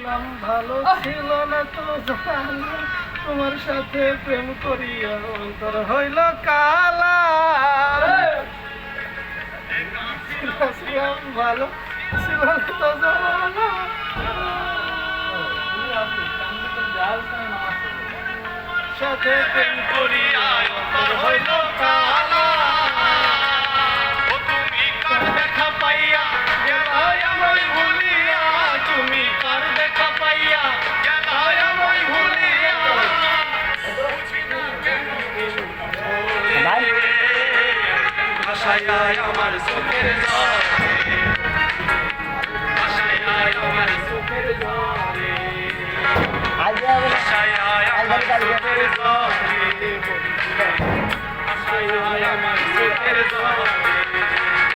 ছিলাম ভালো ছিল না তো জানো, তোমার সাথে প্রেম করিয়া অন্তর হইল কালা। ছিলাম ভালো ছিল না তো জানো, সাথে প্রেম করিয়া অন্তর হইল কালা। তুমি কার দেখা পাইয়া গেলাই আমায় ভুলিয়া, তুমি কার দেখা পাইয়া গেলাই আমায় ভুলিয়া। ভাষায় আমার চোখের জলে, ভাষায় আমার চোখের জলে, ভাষায় আমার চোখের জলে, ভাষায় আমার চোখের জলে।